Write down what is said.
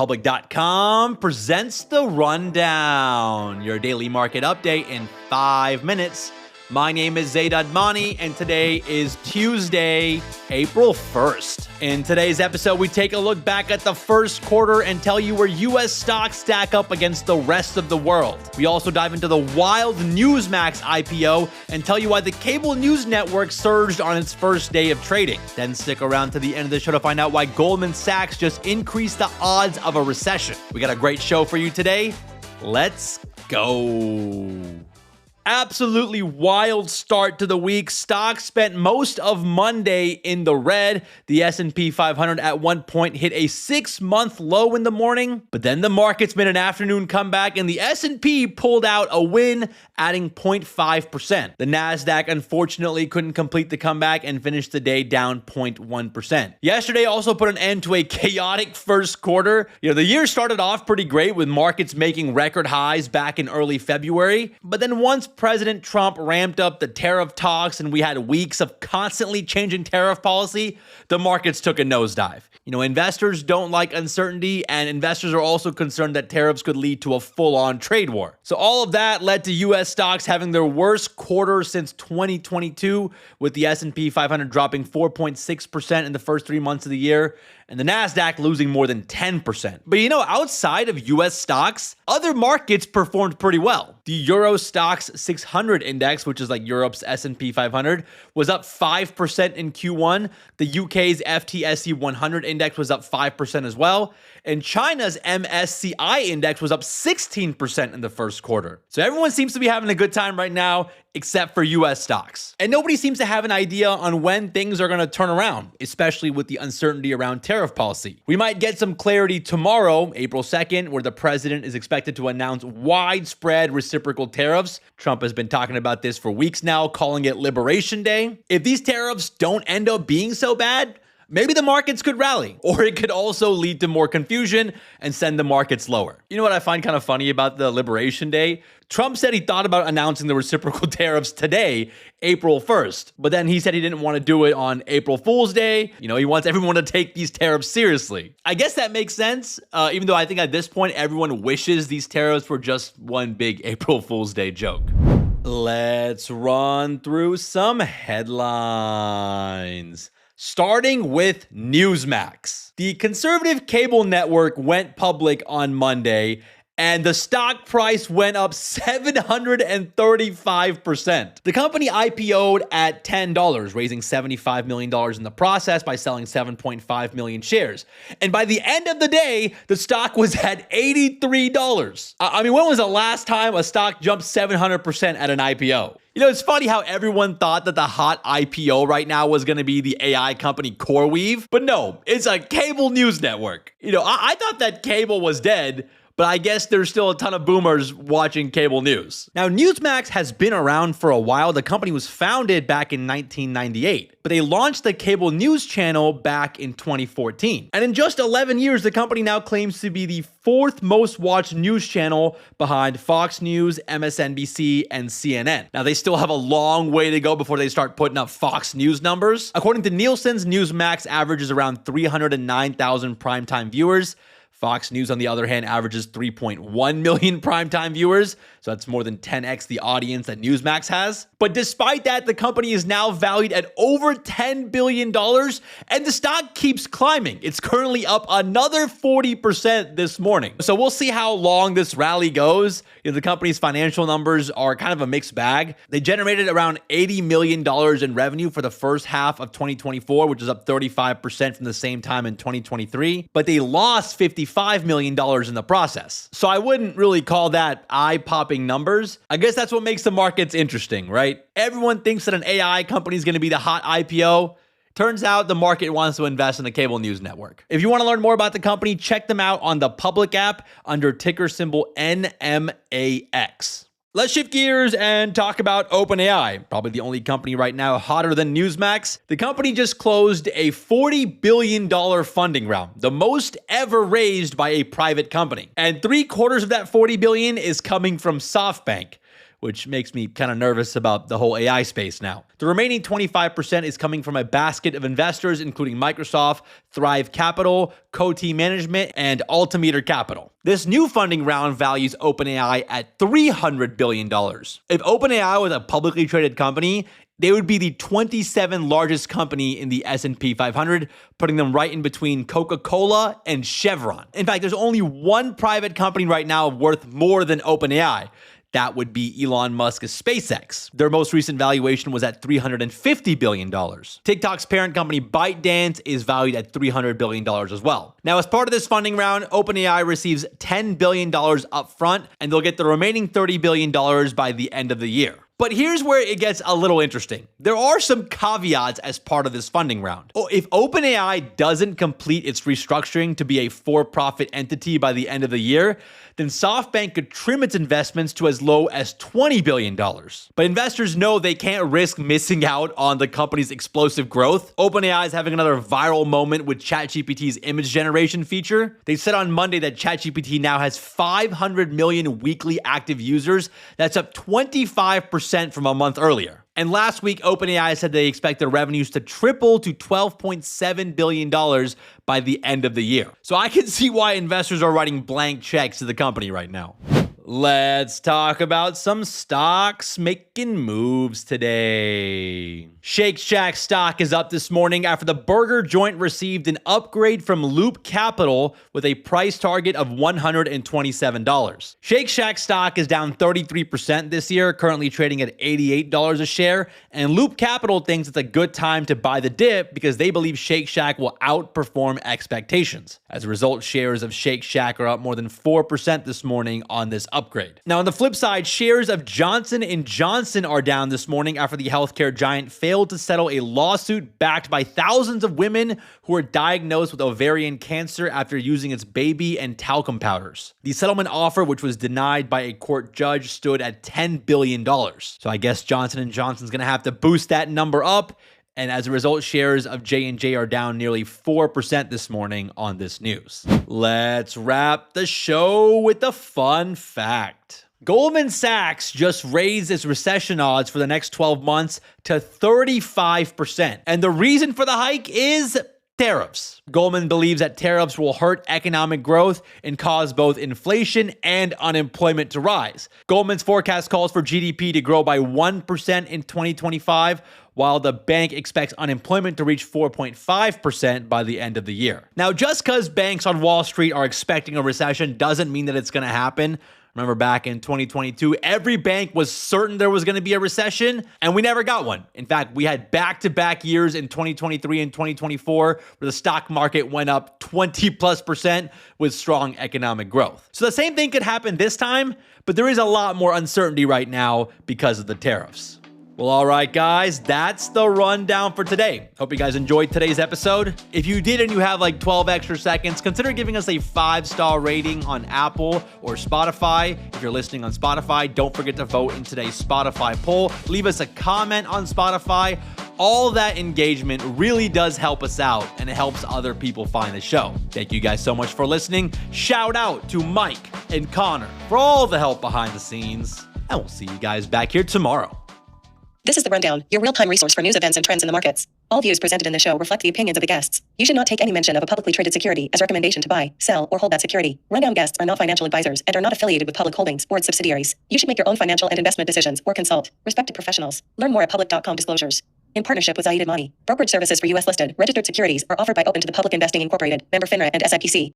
ThePublic.com presents The Rundown, your daily market update in 5 minutes. My name is Zaid Admani, and today is Tuesday, April 1st. In today's episode, we take a look back at the first quarter and tell you where U.S. stocks stack up against the rest of the world. We also dive into the wild Newsmax IPO and tell you why the cable news network surged on its first day of trading. Then stick around to the end of the show to find out why Goldman Sachs just increased the odds of a recession. We got a great show for you today. Let's go. Absolutely wild start to the week. Stocks spent most of Monday in the red. The S&P 500 at one point hit a 6-month low in the morning, but then the markets made an afternoon comeback and the S&P pulled out a win, adding 0.5%. The Nasdaq unfortunately couldn't complete the comeback and finished the day down 0.1%. Yesterday also put an end to a chaotic first quarter. The year started off pretty great with markets making record highs back in early February, but then once President Trump ramped up the tariff talks and we had weeks of constantly changing tariff policy, the markets took a nosedive. Investors don't like uncertainty, and investors are also concerned that tariffs could lead to a full-on trade war. So all of that led to U.S. stocks having their worst quarter since 2022, with the S&P 500 dropping 4.6% in the first 3 months of the year, and the Nasdaq losing more than 10%. But outside of U.S. stocks, other markets performed pretty well. The Euro Stoxx 600 index, which is like Europe's S&P 500, was up 5% in Q1. The UK's FTSE 100 index was up 5% as well. And China's MSCI index was up 16% in the first quarter. So everyone seems to be having a good time right now, except for U.S. stocks. And nobody seems to have an idea on when things are going to turn around, especially with the uncertainty around tariff policy. We might get some clarity tomorrow, April 2nd, where the president is expected to announce widespread reciprocal tariffs. Trump has been talking about this for weeks now, calling it Liberation Day. If these tariffs don't end up being so bad, maybe the markets could rally, or it could also lead to more confusion and send the markets lower. You know what I find kind of funny about the Liberation Day? Trump said he thought about announcing the reciprocal tariffs today, April 1st, but then he said he didn't want to do it on April Fool's Day. He wants everyone to take these tariffs seriously. I guess that makes sense, even though I think at this point, everyone wishes these tariffs were just one big April Fool's Day joke. Let's run through some headlines. Starting with Newsmax. The conservative cable network went public on Monday, and the stock price went up 735%. The company IPO'd at $10, raising $75 million in the process by selling 7.5 million shares. And by the end of the day, the stock was at $83. When was the last time a stock jumped 700% at an IPO? It's funny how everyone thought that the hot IPO right now was going to be the AI company CoreWeave, but no, it's a cable news network. I thought that cable was dead, but I guess there's still a ton of boomers watching cable news. Now, Newsmax has been around for a while. The company was founded back in 1998, but they launched the cable news channel back in 2014. And in just 11 years, the company now claims to be the 4th most watched news channel behind Fox News, MSNBC, and CNN. Now, they still have a long way to go before they start putting up Fox News numbers. According to Nielsen's, Newsmax averages around 309,000 primetime viewers. Fox News, on the other hand, averages 3.1 million primetime viewers, so that's more than 10x the audience that Newsmax has. But despite that, the company is now valued at over $10 billion, and the stock keeps climbing. It's currently up another 40% this morning. So we'll see how long this rally goes. The company's financial numbers are kind of a mixed bag. They generated around $80 million in revenue for the first half of 2024, which is up 35% from the same time in 2023, but they lost $55 million in the process. So I wouldn't really call that eye-popping numbers. I guess that's what makes the markets interesting, right? Everyone thinks that an AI company is going to be the hot IPO. Turns out the market wants to invest in a cable news network. If you want to learn more about the company, check them out on the Public app under ticker symbol NMAX. Let's shift gears and talk about OpenAI, probably the only company right now hotter than Newsmax. The company just closed a $40 billion funding round, the most ever raised by a private company. And 3/4 of that $40 billion is coming from SoftBank, which makes me kind of nervous about the whole AI space now. The remaining 25% is coming from a basket of investors, including Microsoft, Thrive Capital, Coty Management, and Altimeter Capital. This new funding round values OpenAI at $300 billion. If OpenAI was a publicly traded company, they would be the 27th largest company in the S&P 500, putting them right in between Coca-Cola and Chevron. In fact, there's only one private company right now worth more than OpenAI. That would be Elon Musk's SpaceX. Their most recent valuation was at $350 billion. TikTok's parent company ByteDance is valued at $300 billion as well. Now, as part of this funding round, OpenAI receives $10 billion up front, and they'll get the remaining $30 billion by the end of the year. But here's where it gets a little interesting. There are some caveats as part of this funding round. If OpenAI doesn't complete its restructuring to be a for-profit entity by the end of the year, then SoftBank could trim its investments to as low as $20 billion. But investors know they can't risk missing out on the company's explosive growth. OpenAI is having another viral moment with ChatGPT's image generation feature. They said on Monday that ChatGPT now has 500 million weekly active users. That's up 25% from a month earlier. And last week, OpenAI said they expect their revenues to triple to $12.7 billion by the end of the year. So I can see why investors are writing blank checks to the company right now. Let's talk about some stocks making moves today. Shake Shack stock is up this morning after the burger joint received an upgrade from Loop Capital with a price target of $127. Shake Shack stock is down 33% this year, currently trading at $88 a share, and Loop Capital thinks it's a good time to buy the dip because they believe Shake Shack will outperform expectations. As a result, shares of Shake Shack are up more than 4% this morning on this upgrade. Now, on the flip side, shares of Johnson & Johnson are down this morning after the healthcare giant failed to settle a lawsuit backed by thousands of women who were diagnosed with ovarian cancer after using its baby and talcum powders. The settlement offer, which was denied by a court judge, stood at $10 billion. So I guess Johnson & Johnson's going to have to boost that number up. And as a result, shares of J&J are down nearly 4% this morning on this news. Let's wrap the show with a fun fact. Goldman Sachs just raised its recession odds for the next 12 months to 35%. And the reason for the hike is tariffs. Goldman believes that tariffs will hurt economic growth and cause both inflation and unemployment to rise. Goldman's forecast calls for GDP to grow by 1% in 2025, while the bank expects unemployment to reach 4.5% by the end of the year. Now, just because banks on Wall Street are expecting a recession doesn't mean that it's going to happen. Remember back in 2022, every bank was certain there was going to be a recession, and we never got one. In fact, we had back-to-back years in 2023 and 2024 where the stock market went up 20+% with strong economic growth. So the same thing could happen this time, but there is a lot more uncertainty right now because of the tariffs. Well, all right, guys, that's the rundown for today. Hope you guys enjoyed today's episode. If you did and you have like 12 extra seconds, consider giving us a 5-star rating on Apple or Spotify. If you're listening on Spotify, don't forget to vote in today's Spotify poll. Leave us a comment on Spotify. All that engagement really does help us out, and it helps other people find the show. Thank you guys so much for listening. Shout out to Mike and Connor for all the help behind the scenes, and we'll see you guys back here tomorrow. This is The Rundown, your real-time resource for news, events, and trends in the markets. All views presented in the show reflect the opinions of the guests. You should not take any mention of a publicly traded security as recommendation to buy, sell, or hold that security. Rundown guests are not financial advisors and are not affiliated with Public Holdings or its subsidiaries. You should make your own financial and investment decisions or consult respected professionals. Learn more at public.com disclosures. In partnership with Zaid Admani, brokerage services for U.S. listed, registered securities are offered by Open to the Public Investing Incorporated, member FINRA and SIPC.